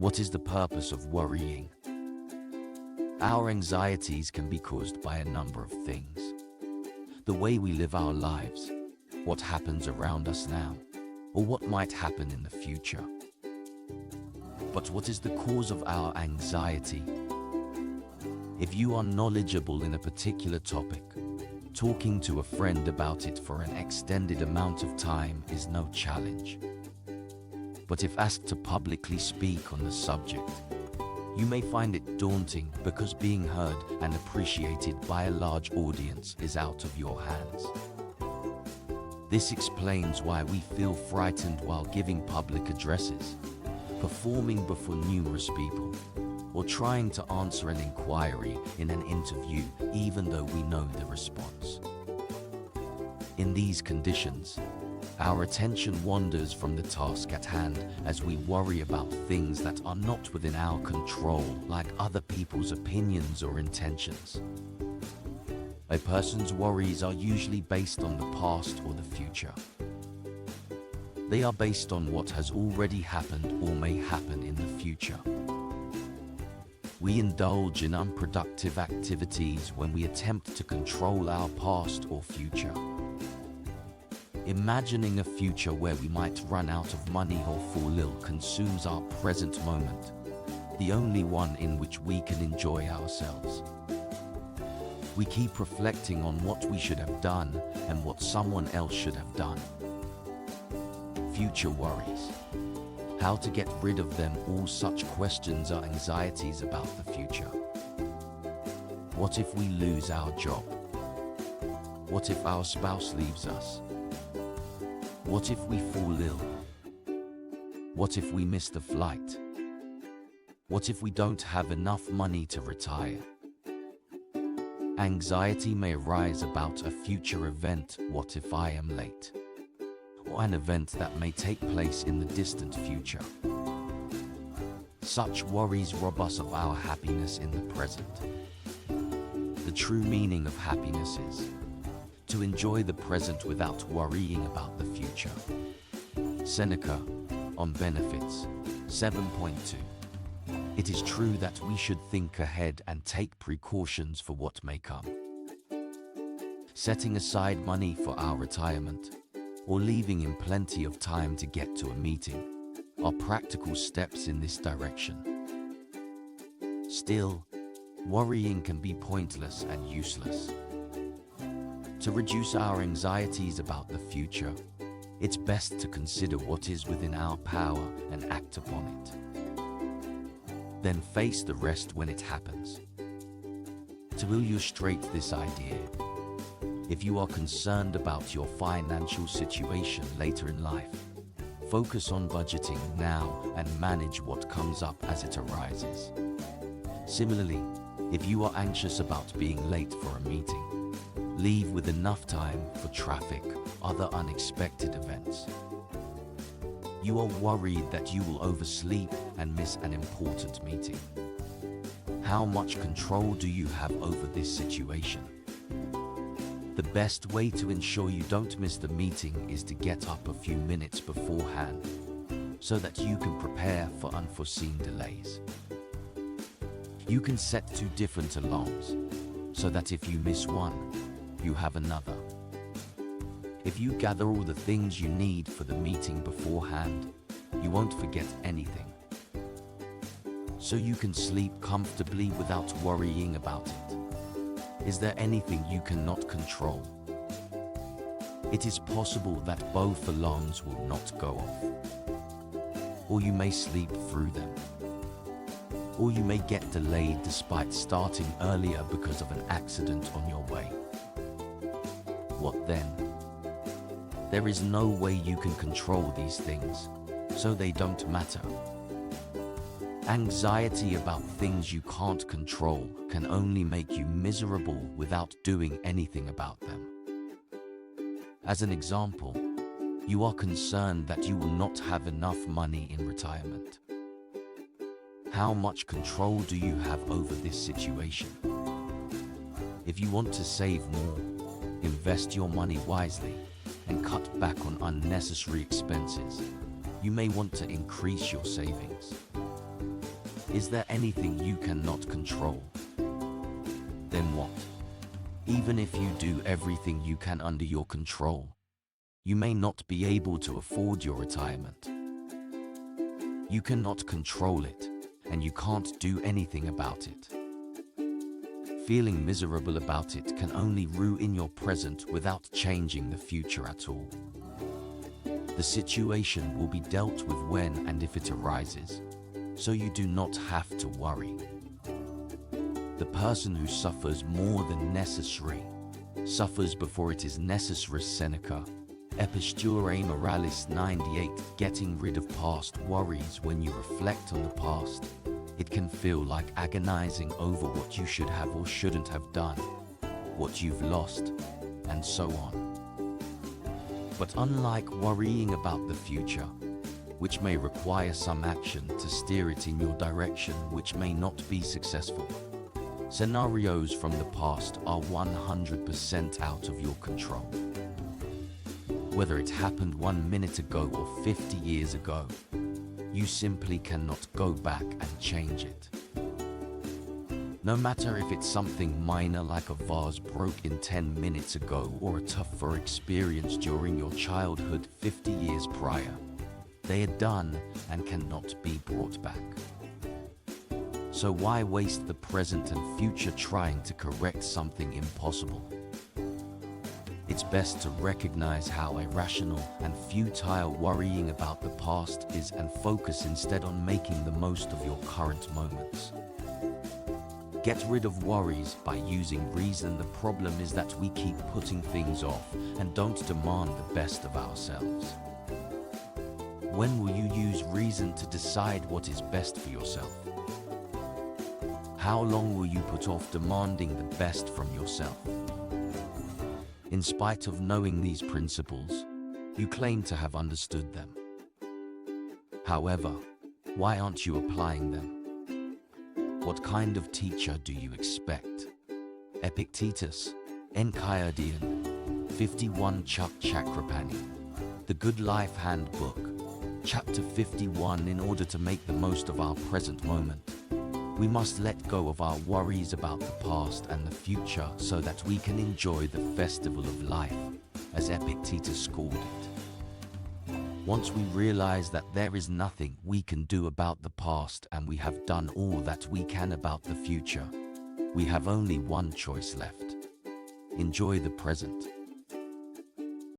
What is the purpose of worrying? Our anxieties can be caused by a number of things. The way we live our lives, what happens around us now, or what might happen in the future. But what is the cause of our anxiety? If you are knowledgeable in a particular topic, talking to a friend about it for an extended amount of time is no challenge. But if asked to publicly speak on the subject, you may find it daunting because being heard and appreciated by a large audience is out of your hands. This explains why we feel frightened while giving public addresses, performing before numerous people, or trying to answer an inquiry in an interview even though we know the response. In these conditions, our attention wanders from the task at hand as we worry about things that are not within our control, like other people's opinions or intentions. A person's worries are usually based on the past or the future. They are based on what has already happened or may happen in the future. We indulge in unproductive activities when we attempt to control our past or future. Imagining a future where we might run out of money or fall ill consumes our present moment, the only one in which we can enjoy ourselves. We keep reflecting on what we should have done and what someone else should have done. Future worries. How to get rid of them? All such questions are anxieties about the future. What if we lose our job? What if our spouse leaves us? What if we fall ill? What if we miss the flight? What if we don't have enough money to retire? Anxiety may arise about a future event. What if I am late? Or an event that may take place in the distant future. Such worries rob us of our happiness in the present. The true meaning of happiness is to enjoy the present without worrying about the future. Seneca, on Benefits, 7.2. It is true that we should think ahead and take precautions for what may come. Setting aside money for our retirement, or leaving in plenty of time to get to a meeting, are practical steps in this direction. Still, worrying can be pointless and useless. To reduce our anxieties about the future, it's best to consider what is within our power and act upon it. Then face the rest when it happens. To illustrate this idea, if you are concerned about your financial situation later in life, focus on budgeting now and manage what comes up as it arises. Similarly, if you are anxious about being late for a meeting, leave with enough time for traffic, other unexpected events. You are worried that you will oversleep and miss an important meeting. How much control do you have over this situation? The best way to ensure you don't miss the meeting is to get up a few minutes beforehand, so that you can prepare for unforeseen delays. You can set 2 different alarms, so that if you miss one, you have another. If you gather all the things you need for the meeting beforehand, you won't forget anything. So you can sleep comfortably without worrying about it. Is there anything you cannot control? It is possible that both alarms will not go off. Or you may sleep through them. Or you may get delayed despite starting earlier because of an accident on your way. What then? There is no way you can control these things, so they don't matter. Anxiety about things you can't control can only make you miserable without doing anything about them. As an example, you are concerned that you will not have enough money in retirement. How much control do you have over this situation? If you want to save more, invest your money wisely and cut back on unnecessary expenses. You may want to increase your savings. Is there anything you cannot control? Then what? Even if you do everything you can under your control, you may not be able to afford your retirement. You cannot control it, and you can't do anything about it. Feeling miserable about it can only ruin your present without changing the future at all. The situation will be dealt with when and if it arises, so you do not have to worry. The person who suffers more than necessary suffers before it is necessary. Seneca, Epistulae Moralis 98. Getting rid of past worries. When you reflect on the past, it can feel like agonizing over what you should have or shouldn't have done, what you've lost, and so on. But unlike worrying about the future, which may require some action to steer it in your direction which may not be successful, scenarios from the past are 100% out of your control. Whether it happened 1 minute ago or 50 years ago, you simply cannot go back and change it. No matter if it's something minor like a vase broke in 10 minutes ago or a tougher experience during your childhood 50 years prior, they are done and cannot be brought back. So why waste the present and future trying to correct something impossible? It's best to recognize how irrational and futile worrying about the past is and focus instead on making the most of your current moments. Get rid of worries by using reason. The problem is that we keep putting things off and don't demand the best of ourselves. When will you use reason to decide what is best for yourself? How long will you put off demanding the best from yourself? In spite of knowing these principles, you claim to have understood them. However, why aren't you applying them? What kind of teacher do you expect? Epictetus, Enchiridion, 51. Chuck Chakrapani, The Good Life Handbook, Chapter 51. In order to make the most of our present moment, we must let go of our worries about the past and the future so that we can enjoy the festival of life, as Epictetus called it. Once we realize that there is nothing we can do about the past and we have done all that we can about the future, we have only one choice left: enjoy the present.